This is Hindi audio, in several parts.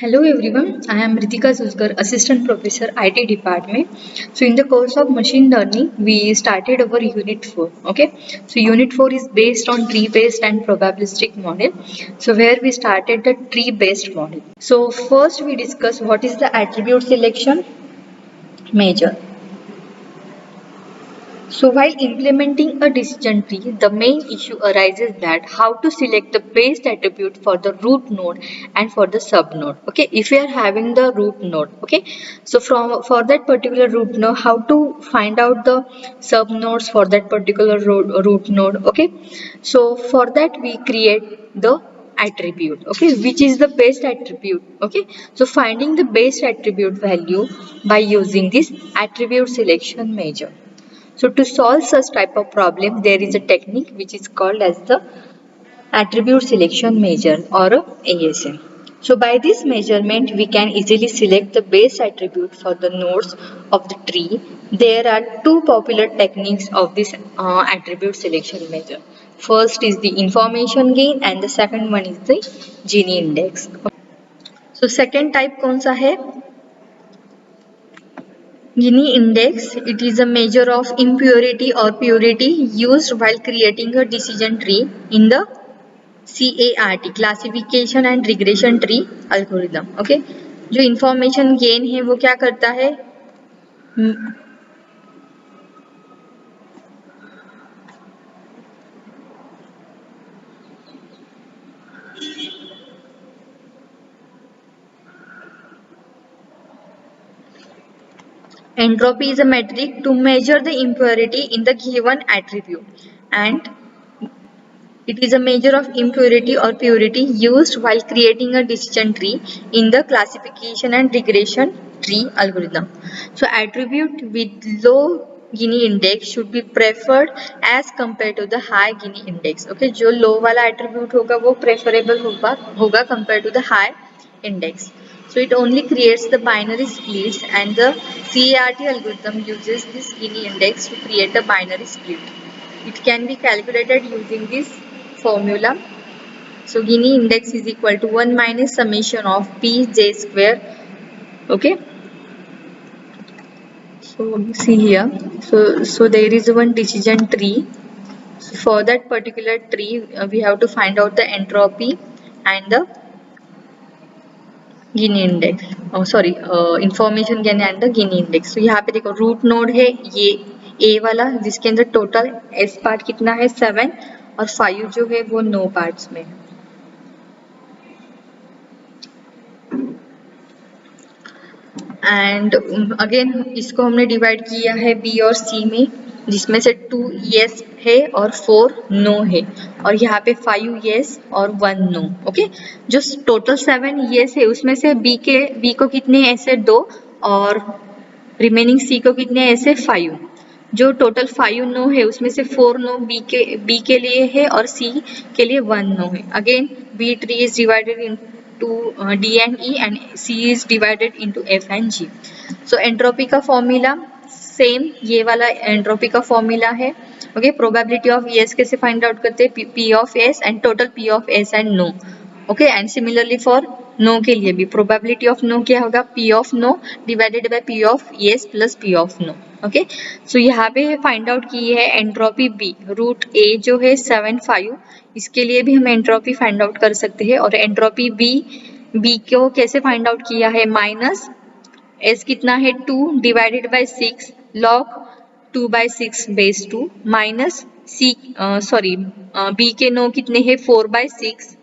Hello everyone, I am Ritika Zulkar, Assistant Professor IT Department. So in the course of machine learning, we started our Unit 4. Okay, so Unit 4 is based on tree-based and probabilistic model. So where we started the tree-based model. So first we discuss what is the attribute selection measure. So while implementing a decision tree, the main issue arises that how to select the best attribute for the root node and for the sub node. Okay, if we are having the root node, okay, so for that particular root node, how to find out the sub nodes for that particular root node. Okay, so for that we create the attribute, okay, which is the best attribute. Okay, so finding the best attribute value by using this attribute selection measure. So to solve such type of problem, there is a technique which is called as the attribute selection measure or a ASM. So by this measurement, we can easily select the base attribute for the nodes of the tree. There are two popular techniques of this attribute selection measure. First is the information gain and the second one is the Gini index. So second type कौन सा है? Gini index, it is a measure of impurity or purity used while creating a decision tree in the CART, classification and regression tree algorithm. Okay, जो information gain है वो क्या करता है? Entropy is a metric to measure the impurity in the given attribute, and it is a measure of impurity or purity used while creating a decision tree in the classification and regression tree algorithm. So attribute with low Gini index should be preferred as compared to the high Gini index. Okay, जो low वाला attribute होगा वो preferable होगा compared to the high index. So it only creates the binary splits, and the CART algorithm uses this Gini index to create a binary split. It can be calculated using this formula. So Gini index is equal to 1 minus summation of pj square. Okay. So see here. So there is one decision tree. So for that particular tree, we have to find out the entropy and the Gini index. Oh sorry, information gain and the Gini index. So यहाँ पे देखो रूट नोड है ये A वाला जिसके अंदर टोटल S पार्ट कितना है 7 और 5 जो है वो 9 पार्ट्स में है. एंड अगेन इसको हमने डिवाइड किया है बी और सी में, जिसमें से 2 येस है और 4 नो है, और यहाँ पे 5 येस और 1 नो. ओके, जो टोटल 7 येस है उसमें से बी को कितने ऐसे 2 और रिमेनिंग सी को कितने ऐसे 5. जो टोटल 5 नो है उसमें से 4 नो बी के लिए है और सी के लिए 1 नो है. Again B tree is divided in to D and E and C is divided into F and G. So entropy का formula same ये वाला entropy का formula है. Okay, probability of yes कैसे find out करते हैं? P of S and total P of S and no. Okay, and similarly for no के लिए भी probability of no क्या होगा? P of no divided by P of yes plus P of no. Okay, so यहाँ पे फाइंड आउट की है एंट्रोपी बी. रूट ए जो है 7 5, इसके लिए भी हम एंट्रोपी फाइंड आउट कर सकते हैं. और एंट्रोपी बी को कैसे फाइंड आउट किया है? माइनस एस कितना है 2 divided by 6 log 2/6 base 2 minus C sorry B के नो कितने हैं 4/6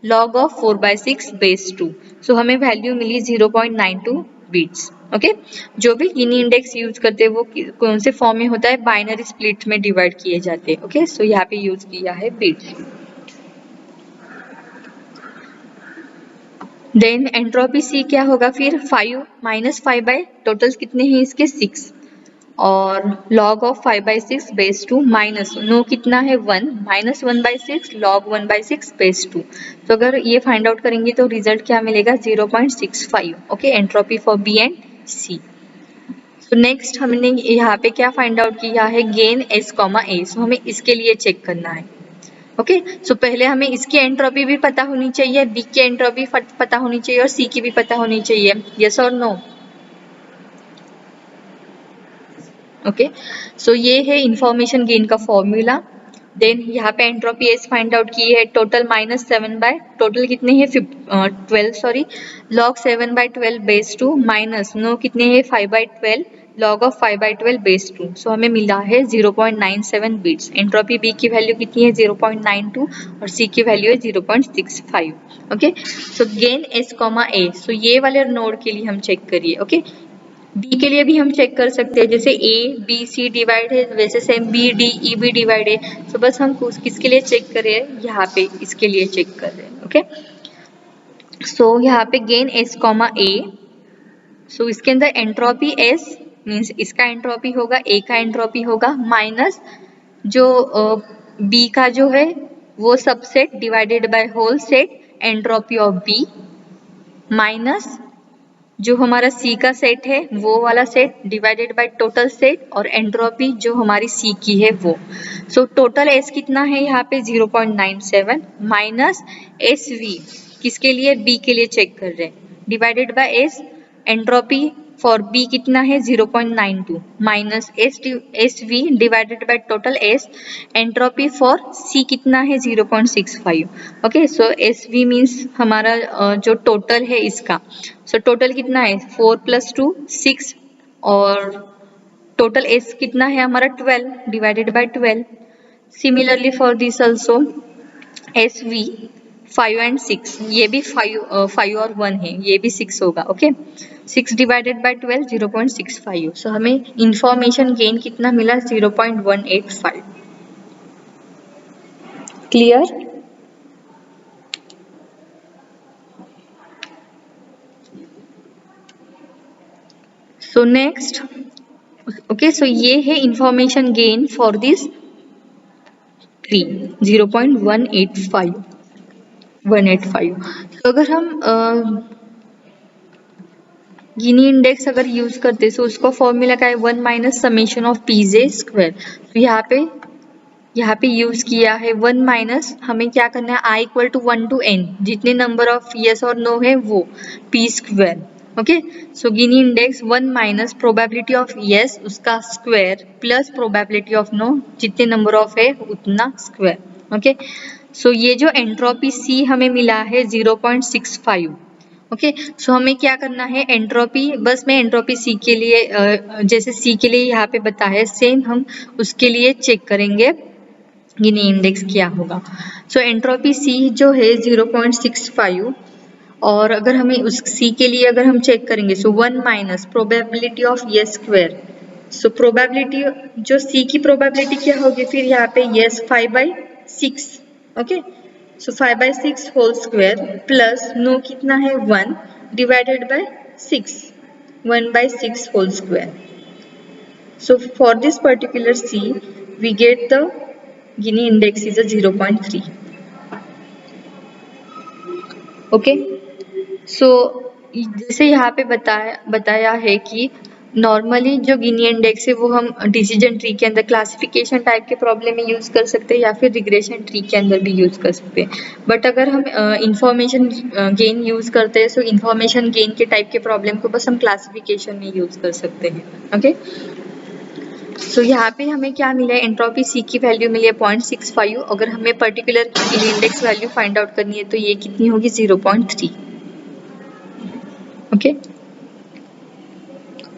लॉग ऑफ 4/6 बेस 2. सो हमें वैल्यू मिली 0.92 बीट्स. ओके, जो भी गिनी इंडेक्स यूज करते हैं वो कौन से फॉर्म में होता है? बाइनरी स्प्लिट में डिवाइड किए जाते हैं. ओके, सो यहाँ पे यूज किया है बीट्स. देन एंट्रोपी सी क्या होगा फिर? 5 माइनस 5 बाय टोटल कितने हैं इसके 6 और log of 5/6 base 2 minus no कितना है 1 माइनस 1/6 लॉग 1/6 बेस 2. तो अगर ये फाइंड आउट करेंगे तो रिजल्ट क्या मिलेगा? 0.65. Okay, entropy for B and C. तो नेक्स्ट हमने यहाँ पे क्या फाइंड आउट किया है? Gain S comma A. सो हमें इसके लिए चेक करना है. ओके सो पहले हमें इसकी एंट्रोपी भी पता होनी चाहिए, बी की एंट्रोपी पता होनी चाहिए और सी की भी पता होनी चाहिए. यस और नो? ओके सो ये है इंफॉर्मेशन गेन का फॉर्मूला. देन यहाँ पे एंट्रोपी एस फाइंड आउट की है. टोटल -7 बाय टोटल कितने हैं 12 sorry log 7 by 12 base 2 minus no कितने हैं 5 by 12 log of 5 by 12 base 2. So हमें मिला है 0.97 बिट्स. एंट्रोपी बी की वैल्यू कितनी है 0.92 और सी की वैल्यू है 0.65. Okay so gain S comma A. सो ये वाले नोड के लिए हम चेक करिए. ओके बी के लिए भी हम चेक कर सकते हैं, जैसे ए बी सी डिवाइड है वैसे सेम बी डी ई भी डिवाइड है. तो बस हम किसके लिए चेक कर रहे हैं, यहाँ पे इसके लिए चेक कर रहे हैं. ओके सो यहाँ पे गेन एस कॉमा ए. सो इसके अंदर एंट्रोपी एस मीन्स इसका एंट्रोपी होगा, ए का एंट्रोपी होगा माइनस जो बी का जो है वो subset divided by whole set entropy of B minus जो हमारा सी का सेट है वो वाला set divided by total set और एंट्रोपी जो हमारी सी की है वो. सो टोटल एस कितना है यहाँ पे 0.97 माइनस एस वी किसके लिए, बी के लिए चेक कर रहे हैं, divided by S entropy for B कितना है 0.92 minus S V divided by total S entropy for C कितना है 0.65. Okay so S V means हमारा जो टोटल है इसका. सो टोटल कितना है 4 + 2 6 और टोटल एस कितना है हमारा 12 divided by 12. Similarly for this also S V 5 and 6 ये भी 5 और 1 है, ये भी 6 होगा. Okay 6 divided by 12 0.65. सो हमें इंफॉर्मेशन गेन कितना मिला 0.185. Clear? So next okay so ये है information gain for this tree 0.185. तो अगर हम गिनी इंडेक्स अगर यूज करते तो उसका फॉर्मूला क्या है 1 minus summation of PJ square. तो यहाँ पे यूज किया है 1 माइनस हमें क्या करना है i equal to 1 to n जितने नंबर ऑफ यस और नो है वो P square. Okay so Gini index 1 minus probability of yes उसका square plus probability of no जितने नंबर ऑफ है उतना स्क्वायर. ओके सो ये जो एंट्रोपी सी हमें मिला है 0.65. ओके सो हमें क्या करना है एंट्रोपी, बस मैं एंट्रोपी सी के लिए जैसे सी के लिए यहाँ पे बताया सेम हम उसके लिए चेक करेंगे गिनी इंडेक्स क्या होगा. सो एंट्रोपी सी जो है 0.65 और अगर हमें उस सी के लिए अगर हम चेक करेंगे so 1 minus probability of yes square. So probability जो सी की प्रोबेबिलिटी क्या होगी फिर यहाँ पे yes 5/6. Okay so 5/6 whole square plus no कितना है 1 divided by 6 1/6 whole square. So for this particular C, we get the Gini index is a 0.3. Okay. So जैसे यहाँ पे बताया है कि नॉर्मली जो गिनी इंडेक्स है वो हम डिसीजन ट्री के अंदर क्लासिफिकेशन टाइप के प्रॉब्लम में यूज कर सकते हैं या फिर रिग्रेशन ट्री के अंदर भी यूज कर सकते हैं. बट अगर हम इंफॉर्मेशन गेन यूज करते हैं तो इंफॉर्मेशन गेन के टाइप के प्रॉब्लम को बस हम क्लासिफिकेशन में यूज कर सकते हैं. ओके सो यहाँ पे हमें क्या मिला है एंट्रोपी सी की वैल्यू मिली है 0.65. अगर हमें particular Gini index value find out करनी है तो ये कितनी होगी 0.3. ओके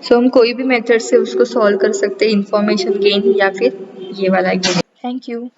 सो हम कोई भी मेथड से उसको सॉल्व कर सकते हैं इंफॉर्मेशन गेन या फिर ये वाला गेन. Thank you.